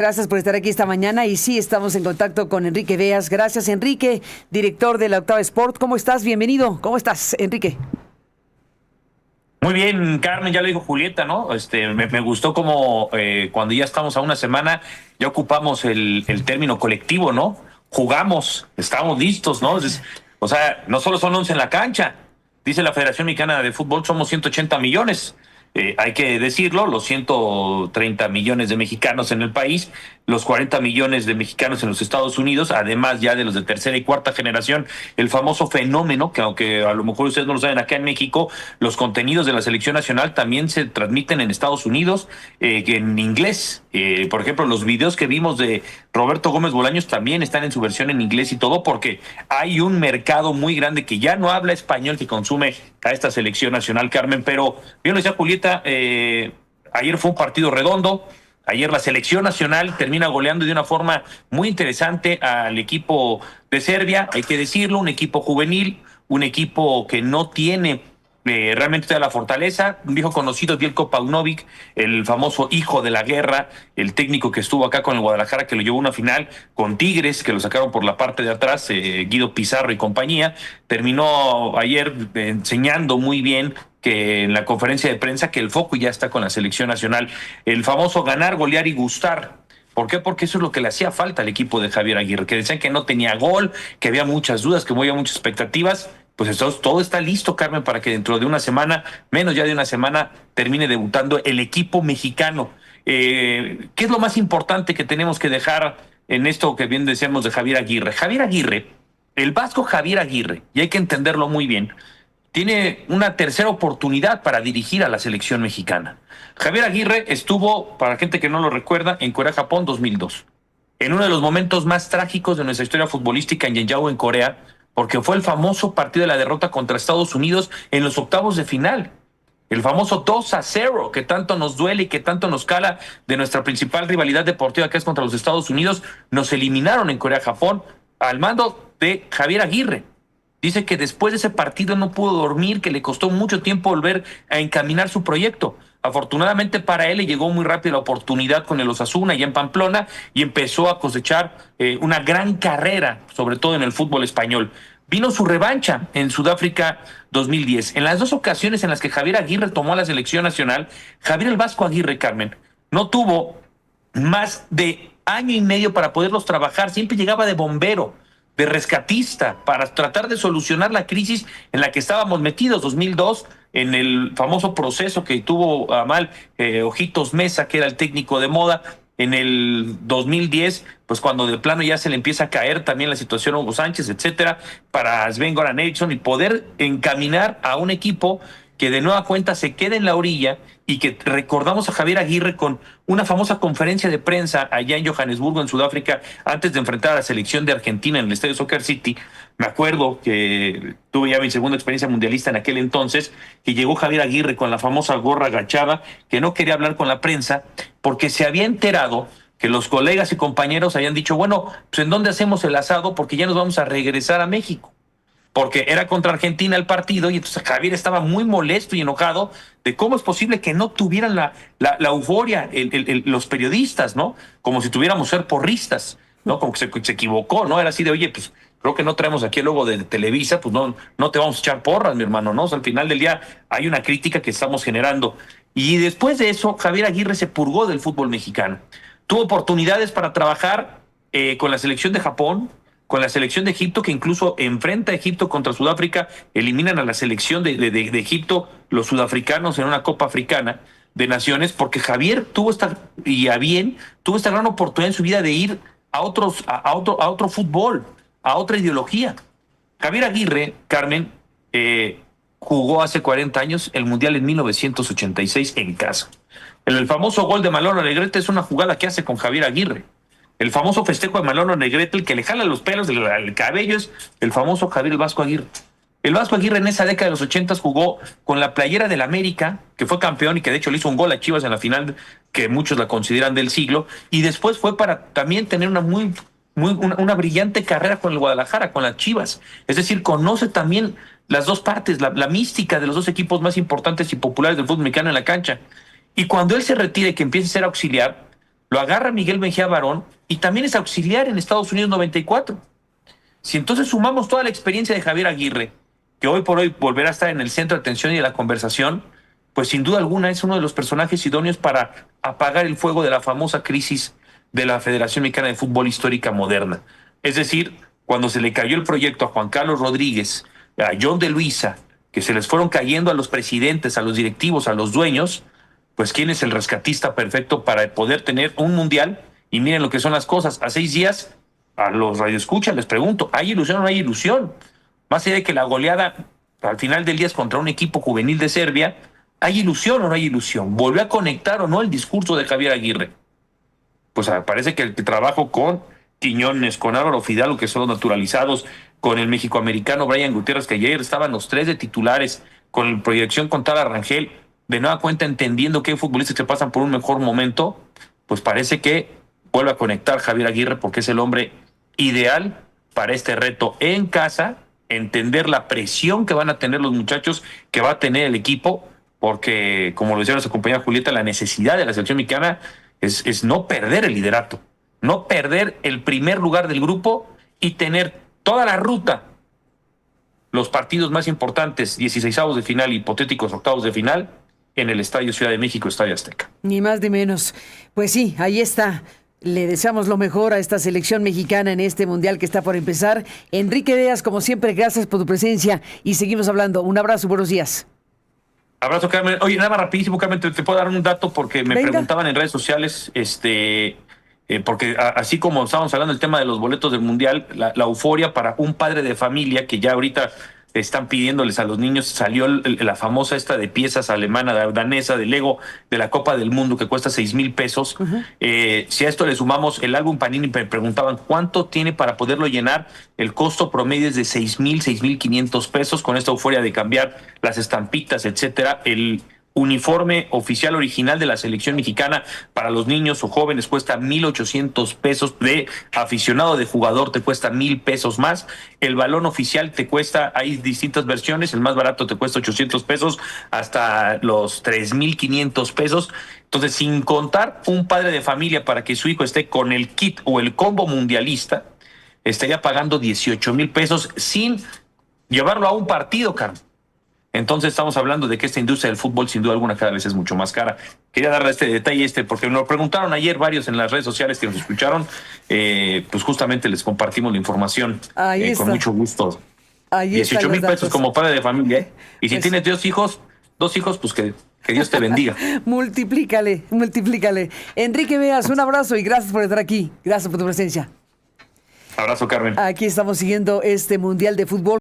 Gracias por estar aquí esta mañana y sí, estamos en contacto con Enrique Beas. Gracias, Enrique, director de la Octava Sport. ¿Cómo estás? Bienvenido. ¿Cómo estás, Enrique? Muy bien, Carmen, ya lo dijo Julieta, ¿no? Me gustó como cuando ya estamos a una semana, ya ocupamos el término colectivo, ¿no? Jugamos, estamos listos, ¿no? O sea, no solo son 11 en la cancha, dice la Federación Mexicana de Fútbol, somos 180 millones. Hay que decirlo, los 130 millones de mexicanos en el país, los 40 millones de mexicanos en los Estados Unidos, además ya de los de tercera y cuarta generación, el famoso fenómeno, que aunque a lo mejor ustedes no lo saben, acá en México, los contenidos de la selección nacional también se transmiten en Estados Unidos, en inglés. Por ejemplo, los videos que vimos de Roberto Gómez Bolaños también están en su versión en inglés y todo, porque hay un mercado muy grande que ya no habla español que consume a esta selección nacional, Carmen. Pero bien lo decía Julieta, ayer fue un partido redondo. Ayer la selección nacional termina goleando de una forma muy interesante al equipo de Serbia, hay que decirlo, un equipo juvenil, un equipo que no tiene realmente toda la fortaleza. Un viejo conocido, Veljko Paunovic, el famoso hijo de la guerra, el técnico que estuvo acá con el Guadalajara, que lo llevó a una final con Tigres, que lo sacaron por la parte de atrás, Guido Pizarro y compañía, terminó ayer enseñando muy bien que en la conferencia de prensa que el foco ya está con la selección nacional. El famoso ganar, golear y gustar. ¿Por qué? Porque eso es lo que le hacía falta al equipo de Javier Aguirre, que decían que no tenía gol, que había muchas dudas, que había muchas expectativas. Pues todo está listo, Carmen, para que dentro de una semana, menos ya de una semana, termine debutando el equipo mexicano. ¿Qué es lo más importante que tenemos que dejar en esto que bien decíamos de Javier Aguirre? Javier Aguirre, el vasco Javier Aguirre, y hay que entenderlo muy bien, tiene una tercera oportunidad para dirigir a la selección mexicana. Javier Aguirre estuvo, para gente que no lo recuerda, en Corea-Japón 2002, en uno de los momentos más trágicos de nuestra historia futbolística en Jeonju, en Corea, porque fue el famoso partido de la derrota contra Estados Unidos en los octavos de final. El famoso 2-0 que tanto nos duele y que tanto nos cala de nuestra principal rivalidad deportiva, que es contra los Estados Unidos. Nos eliminaron en Corea-Japón al mando de Javier Aguirre. Dice que después de ese partido no pudo dormir, que le costó mucho tiempo volver a encaminar su proyecto. Afortunadamente para él le llegó muy rápido la oportunidad con el Osasuna allá en Pamplona y empezó a cosechar una gran carrera, sobre todo en el fútbol español. Vino su revancha en Sudáfrica 2010. En las dos ocasiones en las que Javier Aguirre tomó a la selección nacional, Javier el Vasco Aguirre, Carmen, no tuvo más de año y medio para poderlos trabajar. Siempre llegaba de bombero, de rescatista, para tratar de solucionar la crisis en la que estábamos metidos. 2002, en el famoso proceso que tuvo a mal Ojitos Mesa, que era el técnico de moda. En el 2010, pues cuando de plano ya se le empieza a caer también la situación a Hugo Sánchez, etcétera, para Sven-Goran Eriksson, y poder encaminar a un equipo que de nueva cuenta se quede en la orilla, y que recordamos a Javier Aguirre con una famosa conferencia de prensa allá en Johannesburgo, en Sudáfrica, antes de enfrentar a la selección de Argentina en el Estadio Soccer City. Me acuerdo que tuve ya mi segunda experiencia mundialista en aquel entonces, que llegó Javier Aguirre con la famosa gorra agachada, que no quería hablar con la prensa, porque se había enterado que los colegas y compañeros habían dicho, bueno, pues ¿en dónde hacemos el asado? Porque ya nos vamos a regresar a México. Porque era contra Argentina el partido, y entonces Javier estaba muy molesto y enojado de cómo es posible que no tuvieran la euforia los periodistas, ¿no? Como si tuviéramos ser porristas, ¿no? Como que se equivocó, ¿no? Era así de, oye, pues creo que no traemos aquí el logo de Televisa, pues no te vamos a echar porras, mi hermano, ¿no? O sea, al final del día hay una crítica que estamos generando. Y después de eso, Javier Aguirre se purgó del fútbol mexicano. Tuvo oportunidades para trabajar con la selección de Japón, con la selección de Egipto, que incluso enfrenta a Egipto contra Sudáfrica, eliminan a la selección de Egipto, los sudafricanos, en una Copa Africana de Naciones, porque Javier tuvo esta gran oportunidad en su vida de ir a otro fútbol, a otra ideología. Javier Aguirre, Carmen, jugó hace 40 años el Mundial en 1986 en casa. El famoso gol de Manolo Negrete es una jugada que hace con Javier Aguirre. El famoso festejo de Manolo Negrete, el que le jala los pelos del cabello, es el famoso Javier el Vasco Aguirre. El Vasco Aguirre en esa década de los 80 jugó con la playera del América, que fue campeón y que de hecho le hizo un gol a Chivas en la final, que muchos la consideran del siglo, y después fue para también tener una brillante carrera con el Guadalajara, con las Chivas. Es decir, conoce también las dos partes, la mística de los dos equipos más importantes y populares del fútbol mexicano en la cancha. Y cuando él se retira y que empiece a ser auxiliar, lo agarra Miguel Mejía Barón y también es auxiliar en Estados Unidos 94. Si entonces sumamos toda la experiencia de Javier Aguirre, que hoy por hoy volverá a estar en el centro de atención y de la conversación, pues sin duda alguna es uno de los personajes idóneos para apagar el fuego de la famosa crisis de la Federación Mexicana de Fútbol histórica moderna. Es decir, cuando se le cayó el proyecto a Juan Carlos Rodríguez, a John de Luisa, que se les fueron cayendo a los presidentes, a los directivos, a los dueños, pues ¿quién es el rescatista perfecto para poder tener un mundial? Y miren lo que son las cosas. A 6 días, a los radioescuchas les pregunto, ¿hay ilusión o no hay ilusión? Más allá de que la goleada al final del día es contra un equipo juvenil de Serbia, ¿hay ilusión o no hay ilusión? ¿Volvió a conectar o no el discurso de Javier Aguirre? Pues parece que el trabajo con Quiñones, con Álvaro Fidalgo, que son los naturalizados, con el mexicoamericano Brian Gutiérrez, que ayer estaban los 3 de titulares, con la proyección con Tala Rangel, de nueva cuenta entendiendo que hay futbolistas que pasan por un mejor momento, pues parece que vuelve a conectar Javier Aguirre porque es el hombre ideal para este reto en casa, entender la presión que van a tener los muchachos, que va a tener el equipo, porque, como lo decía nuestra compañera Julieta, la necesidad de la selección mexicana es no perder el liderato, no perder el primer lugar del grupo y tener toda la ruta, los partidos más importantes, 16avos de final, hipotéticos octavos de final, en el Estadio Ciudad de México, Estadio Azteca. Ni más ni menos. Pues sí, ahí está. Le deseamos lo mejor a esta selección mexicana en este mundial que está por empezar. Enrique Veas, como siempre, gracias por tu presencia y seguimos hablando. Un abrazo, buenos días. Abrazo, Carmen. Oye, nada más rapidísimo, Carmen, te puedo dar un dato porque me preguntaban en redes sociales, porque así como estábamos hablando del tema de los boletos del mundial, la euforia para un padre de familia que ya ahorita están pidiéndoles a los niños, salió la famosa esta de piezas alemana, danesa, de Lego, de la Copa del Mundo, que cuesta 6,000 pesos. Uh-huh. Si a esto le sumamos el álbum Panini, me preguntaban cuánto tiene para poderlo llenar. El costo promedio es de 6,500 pesos, con esta euforia de cambiar las estampitas, etcétera. El uniforme oficial original de la selección mexicana para los niños o jóvenes cuesta 1,800 pesos, de aficionado, de jugador te cuesta 1,000 pesos más. El balón oficial te cuesta, hay distintas versiones, el más barato te cuesta 800 pesos hasta los 3,500 pesos. Entonces, sin contar un padre de familia para que su hijo esté con el kit o el combo mundialista, estaría pagando 18,000 pesos sin llevarlo a un partido, Carlos. Entonces estamos hablando de que esta industria del fútbol sin duda alguna cada vez es mucho más cara. Quería darle este detalle, porque me lo preguntaron ayer varios en las redes sociales que nos escucharon, pues justamente les compartimos la información con mucho gusto. 18,000 pesos como padre de familia, y si tienes dos hijos, pues que Dios te bendiga. Multiplícale. Enrique Veas, un abrazo y gracias por estar aquí. Gracias por tu presencia. Abrazo, Carmen. Aquí estamos siguiendo este Mundial de Fútbol.